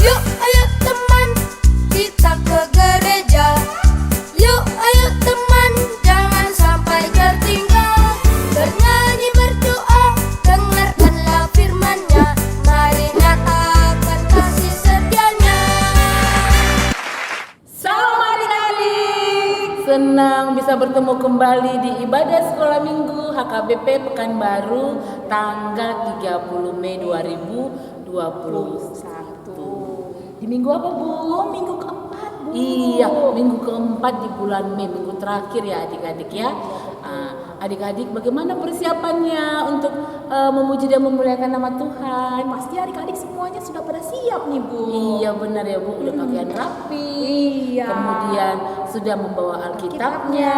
Yuk ayo teman, kita ke gereja. Yuk ayo teman, jangan sampai tertinggal. Bernyanyi berdoa, dengarkanlah firman-Nya. Mari nyatakan kasih setianya. Salam adik-adik. Senang bisa bertemu kembali di ibadah sekolah minggu HKBP Pekanbaru tanggal 30 Mei 2021. Di minggu apa, Bu? Oh, minggu keempat, Bu. Iya, minggu keempat di bulan Mei, minggu terakhir ya adik-adik ya. Adik-adik bagaimana persiapannya untuk memuji dan memuliakan nama Tuhan? Pasti adik-adik semuanya sudah pada siap nih, Bu. Iya benar ya Bu, udah pakaian rapi. Iya. Kemudian sudah membawa Alkitabnya,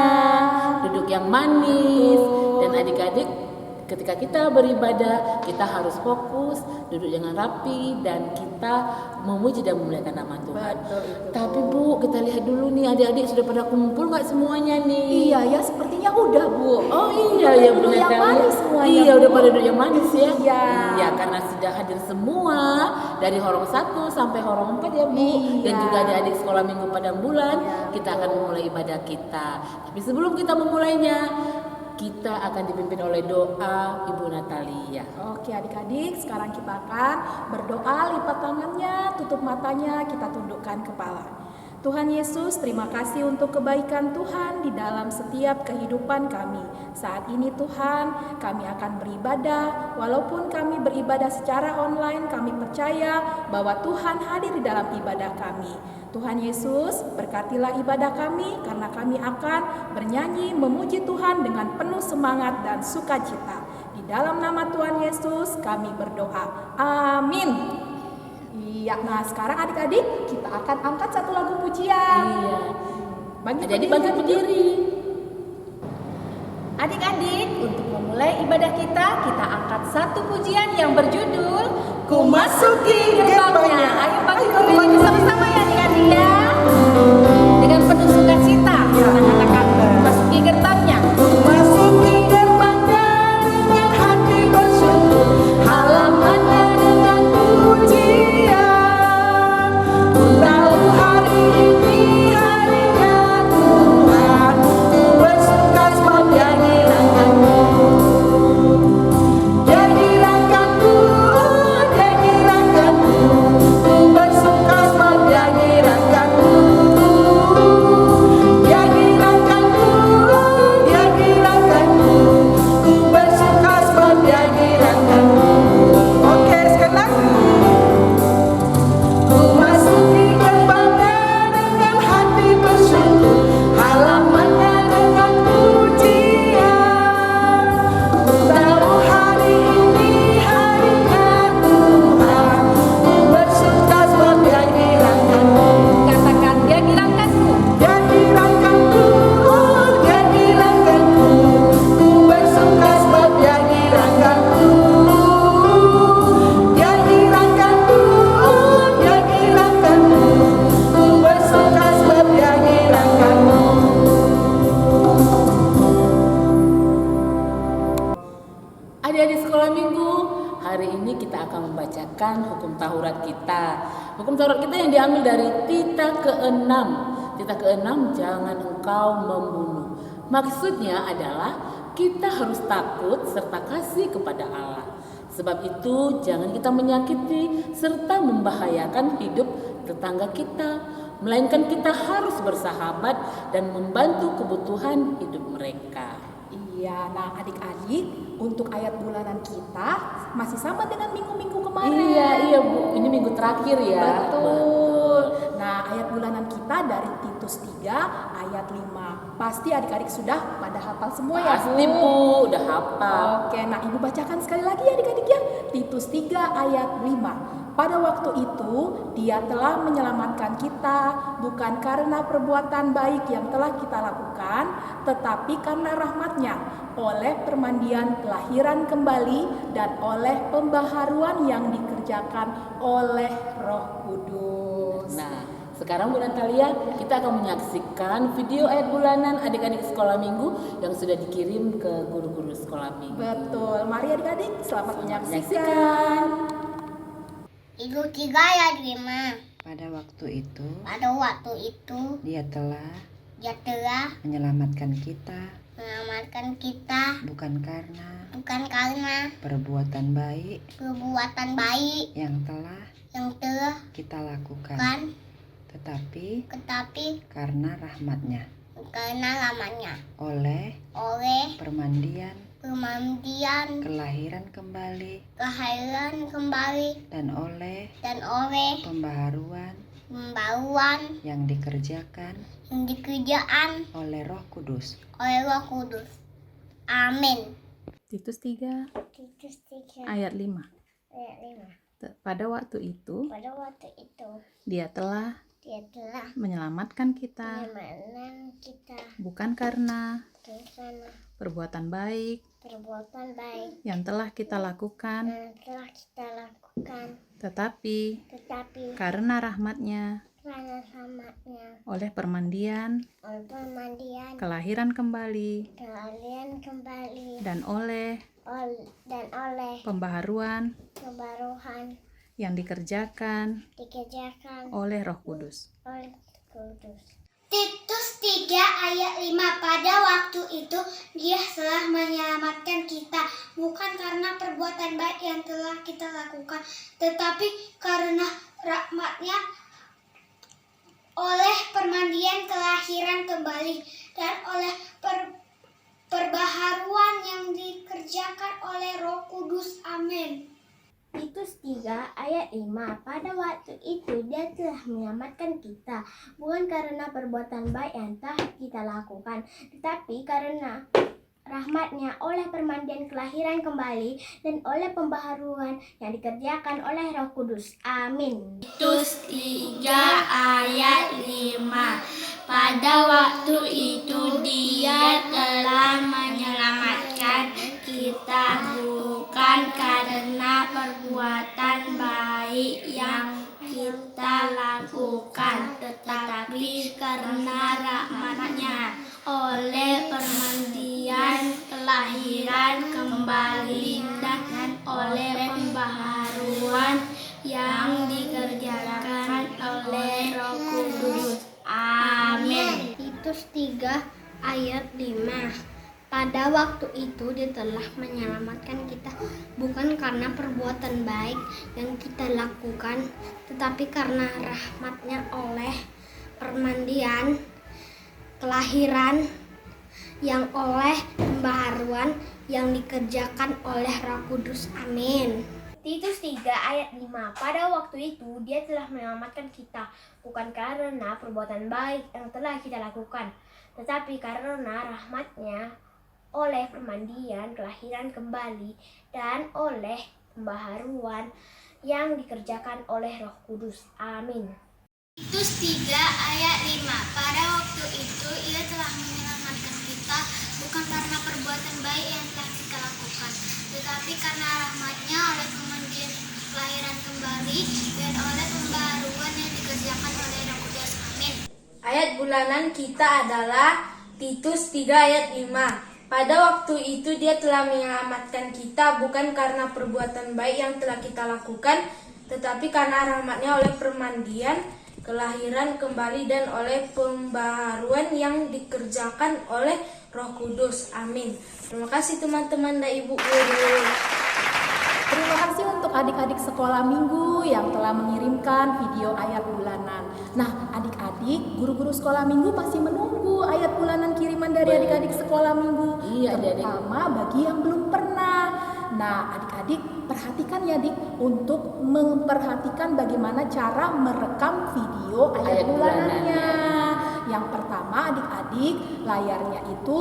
duduk yang manis. Dan adik-adik ketika kita beribadah, kita harus fokus, duduk dengan rapi, dan kita memuji dan memuliakan nama Tuhan. Betul itu. Tapi Bu, kita lihat dulu nih adik-adik sudah pada kumpul nggak semuanya nih? Iya ya, sepertinya udah, Bu. Oh iya ya duduk benar yang sekali. manis semuanya, Iya Bu. udah pada duduk yang manis ya. Iya. Iya karena sudah hadir semua dari horong 1 sampai horong 4 ya Bu. Iya. Dan juga adik-adik sekolah minggu Padang Bulan. Iya. Kita akan memulai ibadah kita. Tapi sebelum kita memulainya, kita akan dipimpin oleh doa Ibu Natalia. Oke adik-adik, sekarang kita akan berdoa, lipat tangannya, tutup matanya, kita tundukkan kepala. Tuhan Yesus, terima kasih untuk kebaikan Tuhan di dalam setiap kehidupan kami. Saat ini Tuhan, kami akan beribadah. Walaupun kami beribadah secara online, kami percaya bahwa Tuhan hadir di dalam ibadah kami. Tuhan Yesus, berkatilah ibadah kami karena kami akan bernyanyi memuji Tuhan dengan penuh semangat dan sukacita. Di dalam nama Tuhan Yesus kami berdoa. Amin. Iya, nah sekarang adik-adik kita akan angkat satu lagu pujian. Iya. Bangkit Bangkit berdiri. Adik-adik, untuk memulai ibadah kita angkat satu pujian yang berjudul Ku Masuki Gerbangnya. Ayo bangkit berdiri bersama-sama ya adik-adik ya. Dengan penuh sukacita, kita katakan masuki gerbangnya. Masuki gerbangnya dengan hati bersyukur, halamannya dengan pujian. Ku tahu hari ini harinya Tuhan, ku bersuka sebab Dia nyilangkanku. Dia nyilangkanku, Dia nyilangkanku, ku bersuka sebab Dia nyilangkanku. Dia nyilangkanku, Dia nyilangkanku, ku bersuka sebab Dia nyilangkanku. Oke, sekali lagi. Ku masuki gerbangnya dengan hati bersyukur, halamannya dengan pujian. Ku tahu hari ini harinya Tuhan, ku bersuka sebab Dia nyilangkanku. Katakan Dia nyilangkanku. Dia nyilangkanku, Dia nyilangkanku, ku bersuka sebab Dia nyilangkanku. Dia nyilangkanku, Dia nyilangkanku, ku bersuka sebab Dia nyilangkanku. Adik-adik sekolah minggu, hari ini kita akan membacakan hukum Taurat kita. Hukum Taurat kita yang diambil dari Tita ke-6. Tita ke-6, jangan engkau membunuh. Maksudnya adalah kita harus takut serta kasih kepada Allah. Sebab itu jangan kita menyakiti serta membahayakan hidup tetangga kita. Melainkan kita harus bersahabat dan membantu kebutuhan hidup mereka. Iya, nah adik-adik, untuk ayat bulanan kita masih sama dengan minggu-minggu kemarin. Iya Bu, ini minggu terakhir ya. Betul. Nah, ayat bulanan kita dari Titus 3 ayat 5. Pasti adik-adik sudah pada hafal semua ya, Pasti Bu, udah hafal. Oke, nah Ibu bacakan sekali lagi ya adik-adik ya. Titus 3 ayat 5. Pada waktu itu Dia telah menyelamatkan kita bukan karena perbuatan baik yang telah kita lakukan, tetapi karena rahmat-Nya, oleh permandian kelahiran kembali dan oleh pembaharuan yang dikerjakan oleh Roh Kudus. Nah, sekarang Bu Natalia, kita akan menyaksikan video ayat bulanan adik-adik sekolah minggu yang sudah dikirim ke guru-guru sekolah minggu. Betul, mari adik-adik selamat menyaksikan. Itu 3 ayat 5. Pada waktu itu Pada waktu itu dia telah dia telah menyelamatkan kita menyelamatkan kita bukan karena bukan karena perbuatan baik perbuatan baik yang telah yang telah kita lakukan, kan, tetapi tetapi karena rahmat-Nya karena lamanya oleh oleh permandian, pemandian kelahiran kembali, kelahiran kembali dan oleh dan oleh pembaharuan pembaruan yang dikerjakan yang dikerjaan oleh Roh Kudus. oleh Roh Kudus. Amin. Titus 3 Titus 3 ayat 5. ayat 5. Pada waktu itu Pada waktu itu dia telah dia telah menyelamatkan kita menyelamatkan kita bukan karena karena perbuatan baik perbuatan baik yang telah kita lakukan, yang telah kita lakukan, tetapi tetapi karena rahmat-Nya karena rahmat-Nya oleh permandian, oleh pemandian kelahiran kembali, kalian kembali dan oleh dan oleh pembaharuan kebaruan yang dikerjakan dikerjakan oleh Roh Kudus. oleh Kudus. Titus 3 ayat 5. Pada waktu itu dia telah menyelamatkan kita bukan karena perbuatan baik yang telah kita lakukan, tetapi karena rahmat-Nya oleh permandian kelahiran kembali dan oleh perbaharuan yang dikerjakan oleh Roh Kudus. Amin. Titus 3 ayat 5. Pada waktu itu dia telah menyelamatkan kita bukan karena perbuatan baik yang telah kita lakukan, tetapi karena rahmat-Nya oleh permandian kelahiran kembali dan oleh pembaharuan yang dikerjakan oleh Roh Kudus. Amin. Titus 3 ayat 5. Pada waktu itu dia telah menyelamatkan kita bukan karena perbuatan baik yang kita lakukan, tetapi karena rahmat-Nya oleh permandian kelahiran kembali dan oleh pembaharuan yang dikerjakan oleh Roh Kudus. Amin. Titus 3 ayat 5. Pada waktu itu dia telah menyelamatkan kita bukan karena perbuatan baik yang kita lakukan, tetapi karena rahmat-Nya oleh permandian kelahiran yang oleh pembaharuan yang dikerjakan oleh Roh Kudus. Amin. Titus 3 ayat 5. Pada waktu itu dia telah menyelamatkan kita bukan karena perbuatan baik yang telah kita lakukan, tetapi karena rahmat-Nya oleh permandian kelahiran kembali dan oleh pembaharuan yang dikerjakan oleh Roh Kudus. Amin. Titus 3 ayat 5. Pada waktu itu ia telah menyelamatkan kita bukan karena perbuatan baik yang telah kita lakukan, tetapi karena rahmat-Nya oleh permandian kelahiran kembali dan oleh pembaharuan yang dikerjakan oleh Roh Kudus. Amin. Ayat bulanan kita adalah Titus 3 ayat 5. Pada waktu itu dia telah menyelamatkan kita bukan karena perbuatan baik yang telah kita lakukan, tetapi karena rahmat-Nya oleh permandian, kelahiran kembali dan oleh pembaharuan yang dikerjakan oleh Roh Kudus. Amin. Terima kasih teman-teman dan Ibu Guru. Terima kasih untuk adik-adik sekolah minggu yang telah mengirimkan video ayat bulanan. Nah, adik-adik, guru-guru sekolah minggu masih menunggu ayat bulanan kiriman dari adik-adik sekolah minggu. Iya, adik-adik. Terutama bagi yang belum pernah. Nah, adik-adik perhatikan ya, Dik, untuk memperhatikan bagaimana cara merekam video ayat bulanannya. Yang pertama, adik-adik, layarnya itu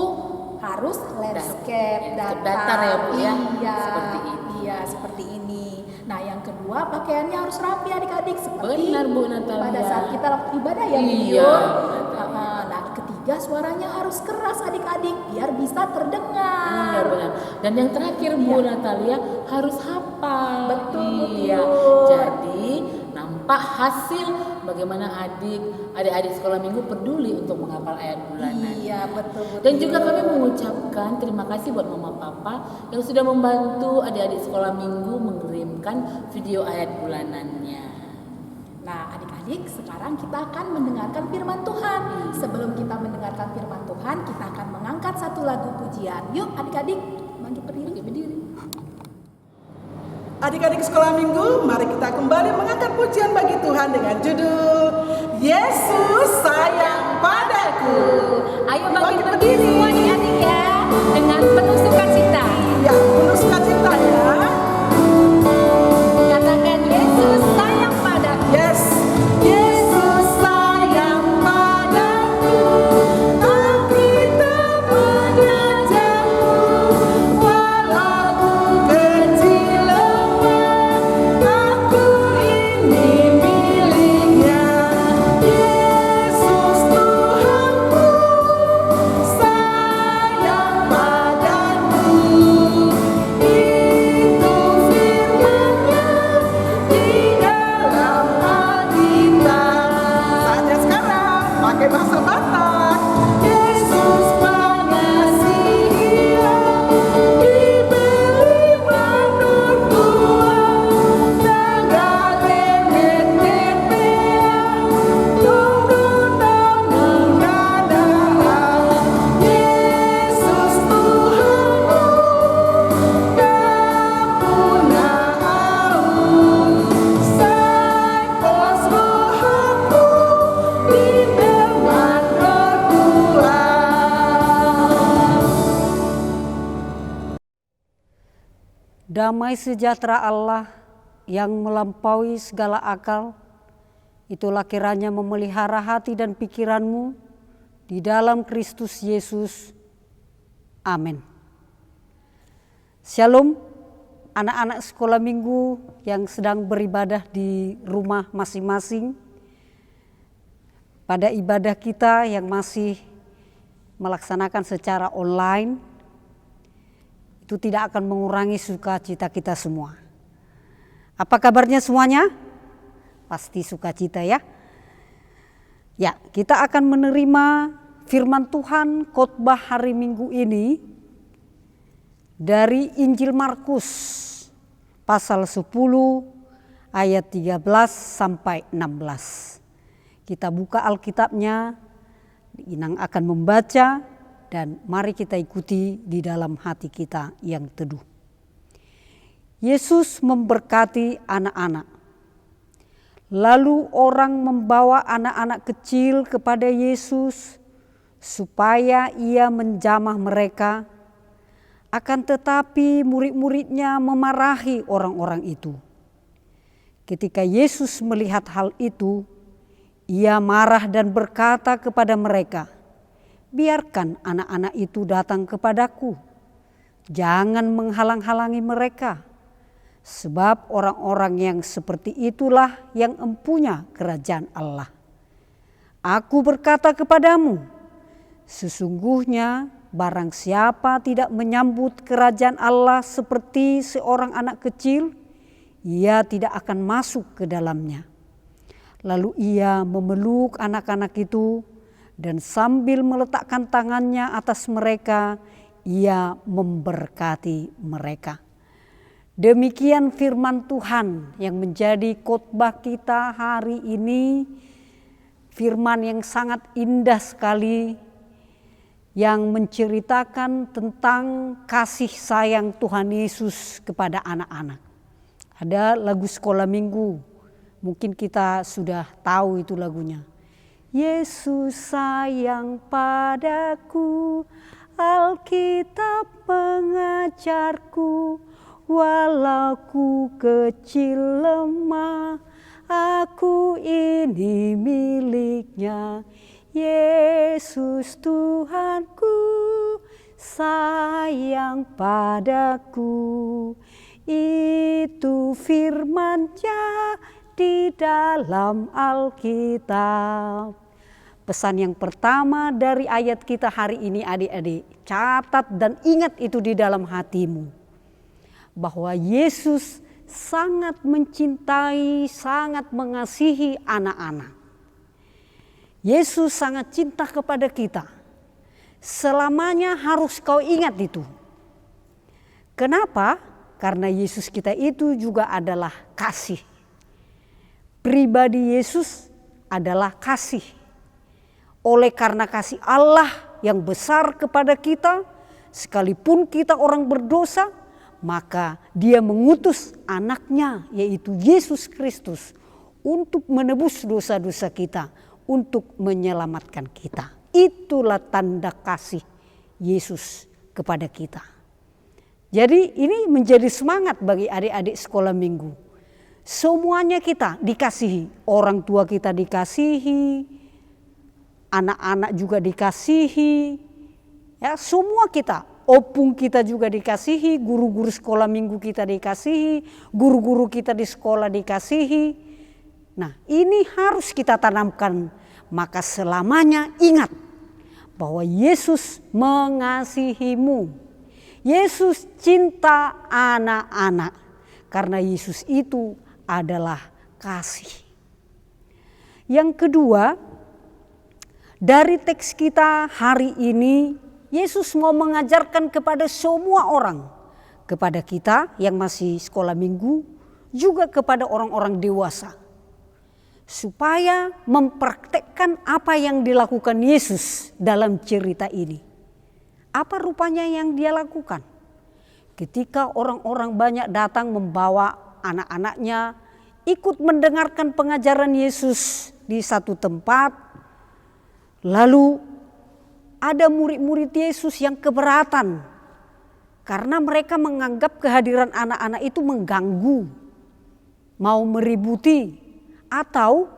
harus landscape, datar ya, Bu, ya. Iya, Seperti ini. Iya, seperti ini. Nah, yang kedua, pakaiannya harus rapi adik-adik, seperti Benar, Bu Natalia. pada saat kita ibadah ya, Iya, video. benar. Nah, ketiga, suaranya harus keras adik-adik biar bisa Iya, terdengar. benar. Dan yang terakhir Bu Natalia harus hafal. Betul, Iya. betul. Jadi nampak hasil bagaimana adik-adik sekolah minggu peduli untuk menghafal ayat bulanan. Iya, betul. Dan juga kami mengucapkan terima kasih buat mama papa yang sudah membantu adik-adik sekolah minggu mengirimkan video ayat bulanannya. Nah, adik-adik, sekarang kita akan mendengarkan firman Tuhan. Sebelum kita mendengarkan firman Tuhan, kita akan mengangkat satu lagu pujian. Yuk, adik-adik, bangkit berdiri. Adik-adik sekolah minggu, mari kita kembali mengangkat pujian bagi Tuhan dengan judul Yesus sayang padaku. Ayo bangkit berdiri semua adik-adik ya, dengan penuh sukacita. Ya, penuh sukacita ya. Katakan Yesus sayang padaku. Yes, Yesus sayang padaku, Alkitab mengajarku, walau ku kecil lemah, aku ini miliknya. Yesus Tuhanku sayang padaku, itu firman-Nya di dalam Alkitab. Saatnya sekarang pakai bahasa Batak. Yesus mengasihinya, diberi manut Tuhan, negale menepea, dong dadaan. Yesus Tuhanku, kapuna aun, sai pos rohaku, dibeman berdua. Damai sejahtera Allah yang melampaui segala akal, itulah kiranya memelihara hati dan pikiranmu di dalam Kristus Yesus. Amin. Shalom, anak-anak sekolah minggu yang sedang beribadah di rumah masing-masing. Pada ibadah kita yang masih melaksanakan secara online, itu tidak akan mengurangi sukacita kita semua. Apa kabarnya semuanya? Pasti sukacita ya. Ya, kita akan menerima firman Tuhan khotbah hari Minggu ini dari Injil Markus pasal 10 ayat 13 sampai 16. Kita buka Alkitabnya, Inang akan membaca, dan mari kita ikuti di dalam hati kita yang teduh. Yesus memberkati anak-anak. Lalu orang membawa anak-anak kecil kepada Yesus supaya ia menjamah mereka. Akan tetapi murid-muridnya memarahi orang-orang itu. Ketika Yesus melihat hal itu, ia marah dan berkata kepada mereka, "Biarkan anak-anak itu datang kepadaku. Jangan menghalang-halangi mereka. Sebab orang-orang yang seperti itulah yang empunya kerajaan Allah. Aku berkata kepadamu, sesungguhnya barang siapa tidak menyambut kerajaan Allah seperti seorang anak kecil, ia tidak akan masuk ke dalamnya." Lalu ia memeluk anak-anak itu, dan sambil meletakkan tangannya atas mereka, ia memberkati mereka. Demikian firman Tuhan yang menjadi khotbah kita hari ini. Firman yang sangat indah sekali, yang menceritakan tentang kasih sayang Tuhan Yesus kepada anak-anak. Ada lagu sekolah minggu, mungkin kita sudah tahu itu lagunya. Yesus sayang padaku, Alkitab mengajarku, walau ku kecil lemah, aku ini miliknya. Yesus Tuhanku sayang padaku, itu firman-Nya di dalam Alkitab. Pesan yang pertama dari ayat kita hari ini, adik-adik, catat dan ingat itu di dalam hatimu. Bahwa Yesus sangat mencintai, sangat mengasihi anak-anak. Yesus sangat cinta kepada kita. Selamanya harus kau ingat itu. Kenapa? Karena Yesus kita itu juga adalah kasih. Pribadi Yesus adalah kasih. Oleh karena kasih Allah yang besar kepada kita, sekalipun kita orang berdosa, maka Dia mengutus anaknya yaitu Yesus Kristus untuk menebus dosa-dosa kita, untuk menyelamatkan kita. Itulah tanda kasih Yesus kepada kita. Jadi ini menjadi semangat bagi adik-adik sekolah minggu. Semuanya kita dikasihi, orang tua kita dikasihi, anak-anak juga dikasihi, ya semua kita. Opung kita juga dikasihi, guru-guru sekolah minggu kita dikasihi, guru-guru kita di sekolah dikasihi. Nah, ini harus kita tanamkan. Maka selamanya ingat bahwa Yesus mengasihimu. Yesus cinta anak-anak karena Yesus itu adalah kasih. Yang kedua, dari teks kita hari ini, Yesus mau mengajarkan kepada semua orang, kepada kita yang masih sekolah minggu, juga kepada orang-orang dewasa, supaya mempraktekkan apa yang dilakukan Yesus dalam cerita ini. Apa rupanya yang Dia lakukan? Ketika orang-orang banyak datang membawa anak-anaknya, ikut mendengarkan pengajaran Yesus di satu tempat, lalu ada murid-murid Yesus yang keberatan karena mereka menganggap kehadiran anak-anak itu mengganggu, mau meributi, atau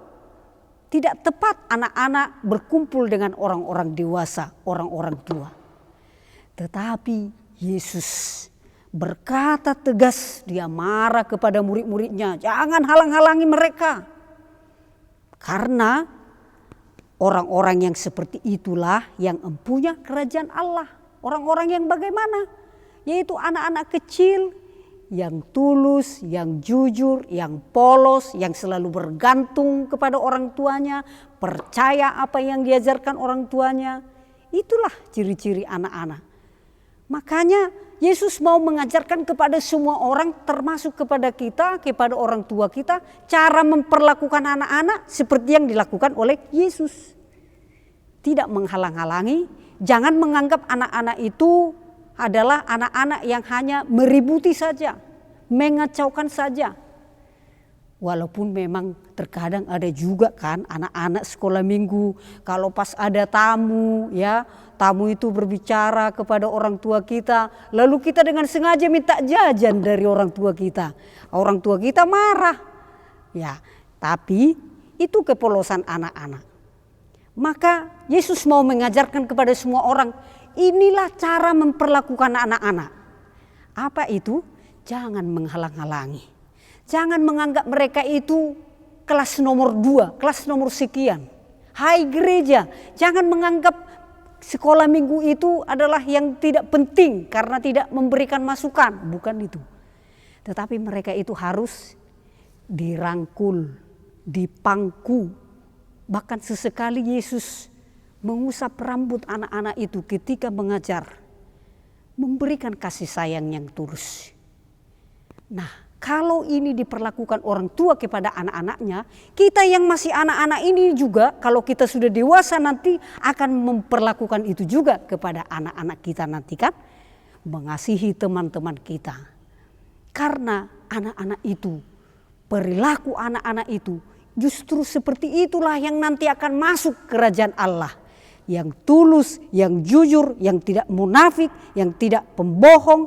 tidak tepat anak-anak berkumpul dengan orang-orang dewasa, orang-orang tua. Tetapi Yesus berkata tegas, Dia marah kepada murid-muridnya, jangan halang-halangi mereka. Karena orang-orang yang seperti itulah yang empunya kerajaan Allah. Orang-orang yang bagaimana? Yaitu anak-anak kecil yang tulus, yang jujur, yang polos, yang selalu bergantung kepada orang tuanya, percaya apa yang diajarkan orang tuanya. Itulah ciri-ciri anak-anak. Makanya Yesus mau mengajarkan kepada semua orang, termasuk kepada kita, kepada orang tua kita, cara memperlakukan anak-anak seperti yang dilakukan oleh Yesus. Tidak menghalang-halangi, jangan menganggap anak-anak itu adalah anak-anak yang hanya meributi saja, mengacaukan saja. Walaupun memang terkadang ada juga kan anak-anak sekolah minggu, kalau pas ada tamu ya, tamu itu berbicara kepada orang tua kita, lalu kita dengan sengaja minta jajan dari orang tua kita. Orang tua kita marah. Ya, tapi itu kepolosan anak-anak. Maka Yesus mau mengajarkan kepada semua orang, inilah cara memperlakukan anak-anak. Apa itu? Jangan menghalang-halangi. Jangan menganggap mereka itu kelas nomor 2, kelas nomor sekian. Hai gereja, jangan menganggap sekolah minggu itu adalah yang tidak penting karena tidak memberikan masukan. Bukan itu. Tetapi mereka itu harus dirangkul, dipangku. Bahkan sesekali Yesus mengusap rambut anak-anak itu ketika mengajar. Memberikan kasih sayang yang tulus. Nah, kalau ini diperlakukan orang tua kepada anak-anaknya, kita yang masih anak-anak ini juga kalau kita sudah dewasa nanti akan memperlakukan itu juga kepada anak-anak kita nanti kan. Mengasihi teman-teman kita. Karena anak-anak itu, perilaku anak-anak itu justru seperti itulah yang nanti akan masuk kerajaan Allah. Yang tulus, yang jujur, yang tidak munafik, yang tidak pembohong.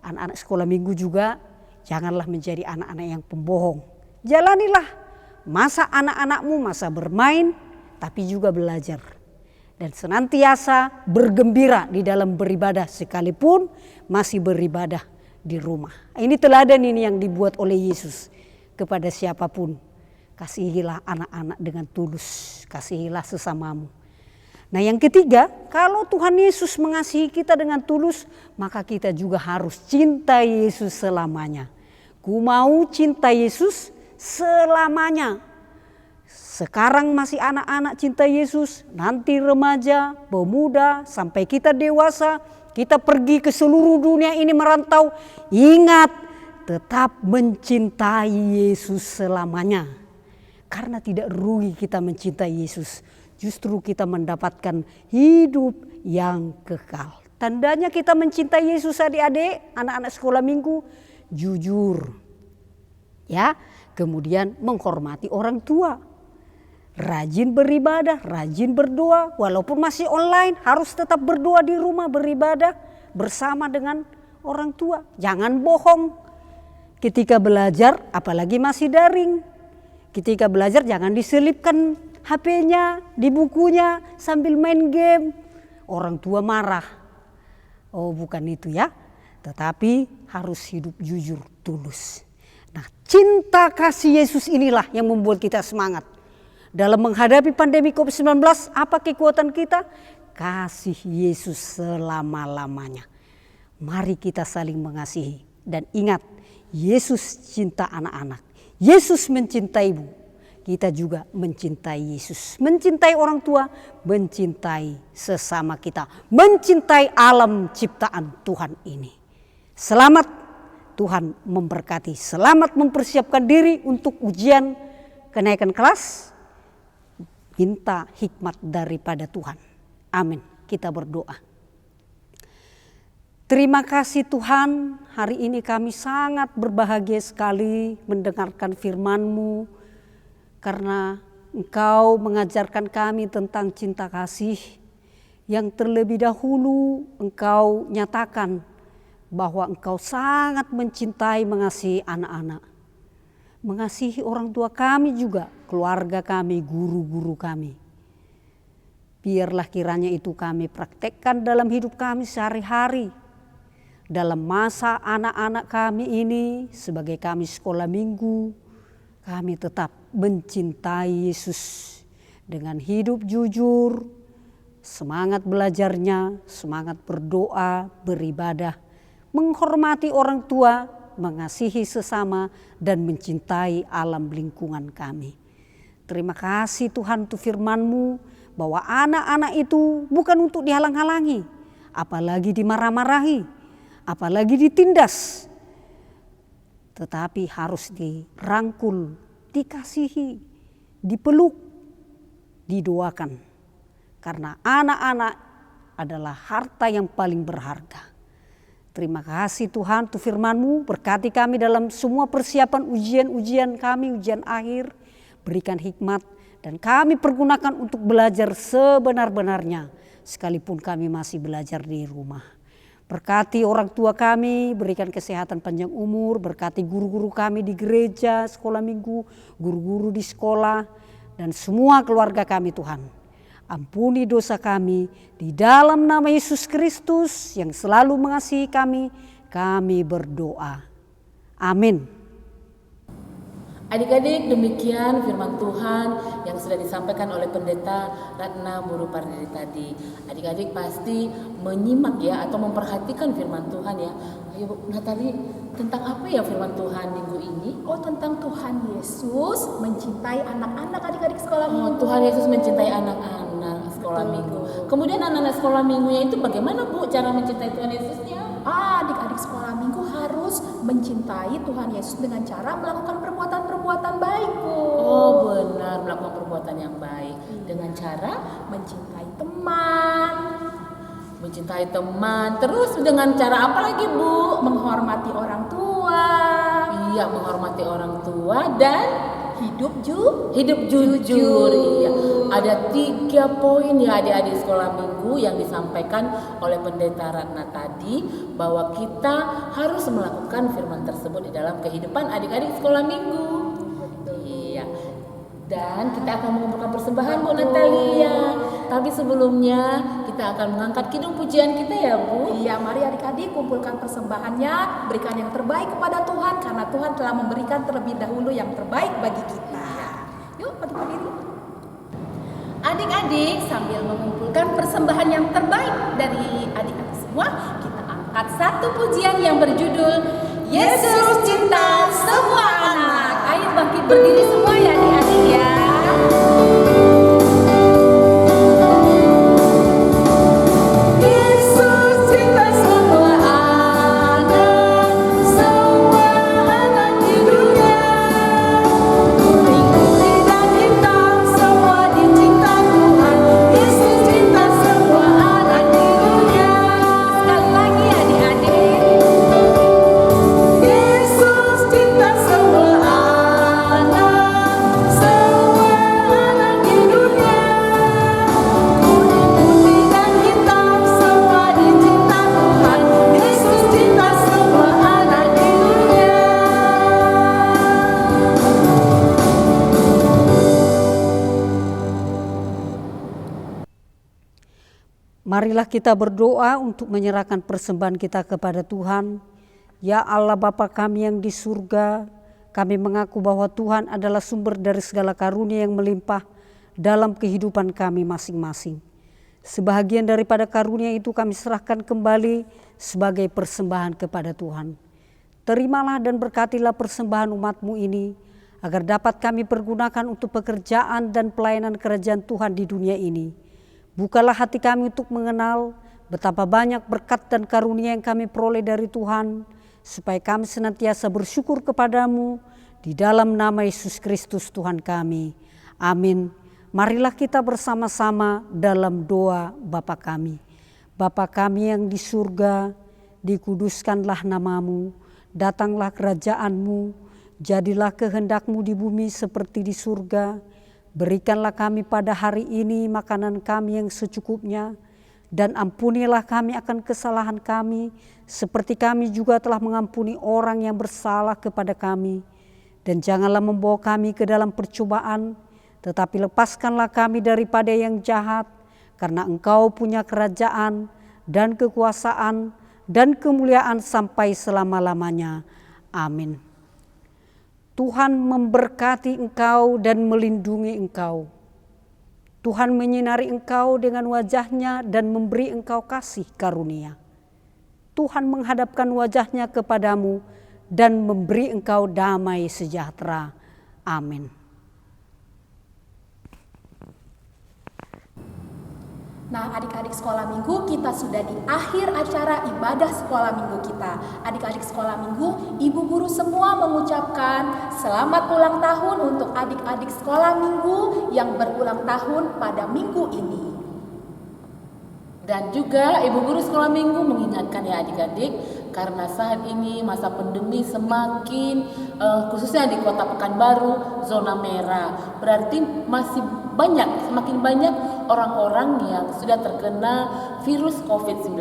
Anak-anak sekolah minggu juga janganlah menjadi anak-anak yang pembohong. Jalanilah masa anak-anakmu, masa bermain, tapi juga belajar. Dan senantiasa bergembira di dalam beribadah sekalipun masih beribadah di rumah. Ini teladan ini yang dibuat oleh Yesus kepada siapapun. Kasihilah anak-anak dengan tulus, kasihilah sesamamu. Nah yang ketiga, kalau Tuhan Yesus mengasihi kita dengan tulus, maka kita juga harus cinta Yesus selamanya. Ku mau cinta Yesus selamanya. Sekarang masih anak-anak cinta Yesus, nanti remaja, pemuda, sampai kita dewasa, kita pergi ke seluruh dunia ini merantau. Ingat, tetap mencintai Yesus selamanya. Karena tidak rugi kita mencintai Yesus, justru kita mendapatkan hidup yang kekal. Tandanya kita mencintai Yesus adik-adik, anak-anak sekolah minggu, jujur. Ya, kemudian menghormati orang tua. Rajin beribadah, rajin berdoa, walaupun masih online harus tetap berdoa di rumah, beribadah bersama dengan orang tua. Jangan bohong ketika belajar, apalagi masih daring. Ketika belajar jangan diselipkan HP-nya di bukunya sambil main game. Orang tua marah. Oh, bukan itu ya. Tetapi harus hidup jujur, tulus. Nah, cinta kasih Yesus inilah yang membuat kita semangat. Dalam menghadapi pandemi COVID-19, apa kekuatan kita? Kasih Yesus selama-lamanya. Mari kita saling mengasihi. Dan ingat, Yesus cinta anak-anak. Yesus mencintaimu. Kita juga mencintai Yesus. Mencintai orang tua, mencintai sesama kita. Mencintai alam ciptaan Tuhan ini. Selamat, Tuhan memberkati. Selamat mempersiapkan diri untuk ujian kenaikan kelas. Minta hikmat daripada Tuhan. Amin. Kita berdoa. Terima kasih Tuhan, hari ini kami sangat berbahagia sekali mendengarkan firman-Mu. Karena Engkau mengajarkan kami tentang cinta kasih. Yang terlebih dahulu Engkau nyatakan bahwa Engkau sangat mencintai mengasihi anak-anak. Mengasihi orang tua kami juga, keluarga kami, guru-guru kami. Biarlah kiranya itu kami praktekkan dalam hidup kami sehari-hari. Dalam masa anak-anak kami ini, sebagai kami sekolah minggu, kami tetap mencintai Yesus dengan hidup jujur, semangat belajarnya, semangat berdoa, beribadah, menghormati orang tua, mengasihi sesama, dan mencintai alam lingkungan kami. Terima kasih Tuhan untuk firman-Mu bahwa anak-anak itu bukan untuk dihalang-halangi, apalagi dimarah-marahi, apalagi ditindas, tetapi harus dirangkul, dikasihi, dipeluk, didoakan. Karena anak-anak adalah harta yang paling berharga. Terima kasih Tuhan untuk firman-Mu, berkati kami dalam semua persiapan ujian-ujian kami, ujian akhir, berikan hikmat dan kami pergunakan untuk belajar sebenar-benarnya sekalipun kami masih belajar di rumah. Berkati orang tua kami, berikan kesehatan panjang umur, berkati guru-guru kami di gereja, sekolah minggu, guru-guru di sekolah, dan semua keluarga kami Tuhan. Ampuni dosa kami di dalam nama Yesus Kristus yang selalu mengasihi kami berdoa. Amin. Adik-adik, demikian firman Tuhan yang sudah disampaikan oleh Pendeta Ratna Muru Pardede tadi. Adik-adik pasti menyimak ya atau memperhatikan firman Tuhan ya. Ayo Bu Natali, tentang apa ya firman Tuhan minggu ini? Oh, tentang Tuhan Yesus mencintai anak-anak adik-adik sekolah minggu. Tuhan Yesus mencintai anak-anak sekolah minggu. Kemudian anak-anak sekolah minggunya itu bagaimana Bu cara mencintai Tuhan Yesusnya? Adik-adik sekolah minggu harus mencintai Tuhan Yesus dengan cara melakukan perbuatan-perbuatan baik, Bu. Oh benar, melakukan perbuatan yang baik dengan cara mencintai teman. Mencintai teman, terus dengan cara apa lagi Bu? Menghormati orang tua. Iya, menghormati orang tua dan hidup jujur. Iya. Ada 3 poin ya adik-adik sekolah minggu yang disampaikan oleh Pendeta Ratna tadi, bahwa kita harus melakukan firman tersebut di dalam kehidupan adik-adik sekolah minggu. Iya. Dan kita akan mengumpulkan persembahan Bu Natalia. Tapi sebelumnya kita akan mengangkat kidung pujian kita ya Bu. Iya, mari adik-adik kumpulkan persembahannya, berikan yang terbaik kepada Tuhan karena Tuhan telah memberikan terlebih dahulu yang terbaik bagi kita. Yuk, bagi berdiri. Adik-adik, sambil mengumpulkan persembahan yang terbaik dari adik-adik semua, kita angkat satu pujian yang berjudul Yesus cinta semua anak. Ayo bangkit berdiri semua ya adik-adik ya. Yesus cinta semua anak, semua anak di dunia. Kuning, putih dan hitam, semua dicinta Tuhan. Yesus cinta semua anak di dunia. Sekali lagi adik-adik. Yesus cinta semua anak, semua anak di dunia. Kuning, putih dan hitam, semua dicinta Tuhan. Yesus cinta semua anak di dunia. Marilah kita berdoa untuk menyerahkan persembahan kita kepada Tuhan. Ya Allah Bapa kami yang di surga, kami mengaku bahwa Tuhan adalah sumber dari segala karunia yang melimpah dalam kehidupan kami masing-masing. Sebahagian daripada karunia itu kami serahkan kembali sebagai persembahan kepada Tuhan. Terimalah dan berkatilah persembahan umat-Mu ini, agar dapat kami pergunakan untuk pekerjaan dan pelayanan kerajaan Tuhan di dunia ini. Bukalah hati kami untuk mengenal betapa banyak berkat dan karunia yang kami peroleh dari Tuhan, supaya kami senantiasa bersyukur kepadamu di dalam nama Yesus Kristus Tuhan kami. Amin. Marilah kita bersama-sama dalam doa Bapa kami. Bapa kami yang di surga, dikuduskanlah namamu, datanglah kerajaanmu, jadilah kehendakmu di bumi seperti di surga. Berikanlah kami pada hari ini makanan kami yang secukupnya, dan ampunilah kami akan kesalahan kami, seperti kami juga telah mengampuni orang yang bersalah kepada kami. Dan janganlah membawa kami ke dalam percobaan, tetapi lepaskanlah kami daripada yang jahat, karena Engkau punya kerajaan dan kekuasaan dan kemuliaan sampai selama-lamanya. Amin. Tuhan memberkati engkau dan melindungi engkau. Tuhan menyinari engkau dengan wajah-Nya dan memberi engkau kasih karunia. Tuhan menghadapkan wajah-Nya kepadamu dan memberi engkau damai sejahtera. Amin. Nah, adik-adik sekolah minggu, kita sudah di akhir acara ibadah sekolah minggu kita. Adik-adik sekolah minggu, ibu guru semua mengucapkan selamat ulang tahun untuk adik-adik sekolah minggu yang berulang tahun pada minggu ini. Dan juga ibu guru sekolah minggu mengingatkan ya adik-adik, karena saat ini masa pandemi semakin khususnya di Kota Pekanbaru zona merah. Berarti semakin banyak orang-orang yang sudah terkena virus COVID-19.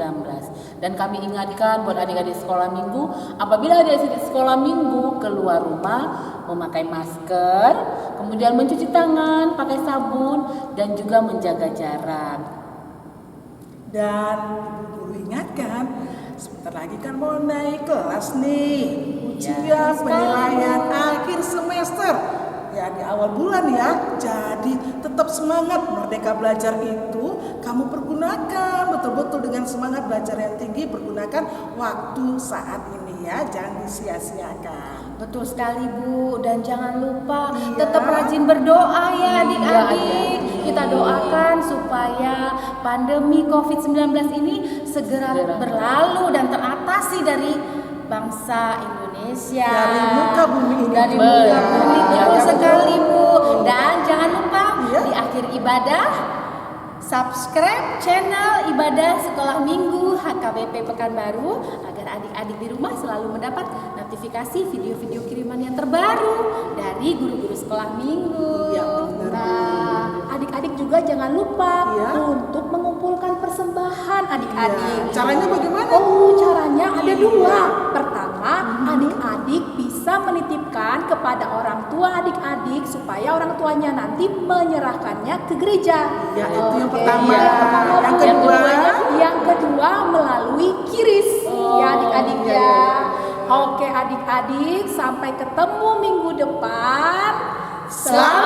Dan kami ingatkan buat adik-adik sekolah minggu, apabila adik-adik sekolah minggu keluar rumah, memakai masker, kemudian mencuci tangan, pakai sabun, dan juga menjaga jarak. Dan ibu guru ingatkan, sebentar lagi kan mau naik kelas nih, ujian penilaian akhir semester ya di awal bulan ya. Jadi tetap semangat, Merdeka Belajar itu kamu pergunakan betul-betul dengan semangat belajar yang tinggi, pergunakan waktu saat ini ya, jangan disia-siakan. Betul sekali Bu, dan jangan lupa tetap rajin berdoa ya adik-adik. Kita doakan supaya pandemi COVID-19 ini segera berlalu dan teratasi dari bangsa Indonesia. Dari muka bumi ini. Dari muka bumi, betul sekali Bu. Dan jangan lupa di akhir ibadah subscribe channel ibadah sekolah minggu HKBP Pekanbaru agar adik-adik di rumah selalu mendapat notifikasi video-video kiriman yang terbaru dari guru-guru sekolah minggu. Ya, benar. Nah, adik-adik juga jangan lupa untuk mengumpulkan persembahan adik-adik. Caranya bagaimana? Oh, caranya ada dua. Pertama, adik-adik bisa menitipkan kepada orang tua adik-adik supaya orang tuanya nanti menyerahkannya ke gereja. Ya, itu yang pertama. Yang kedua melalui kiris. Ya adik-adik ya. Oke adik-adik, sampai ketemu minggu depan. Selamat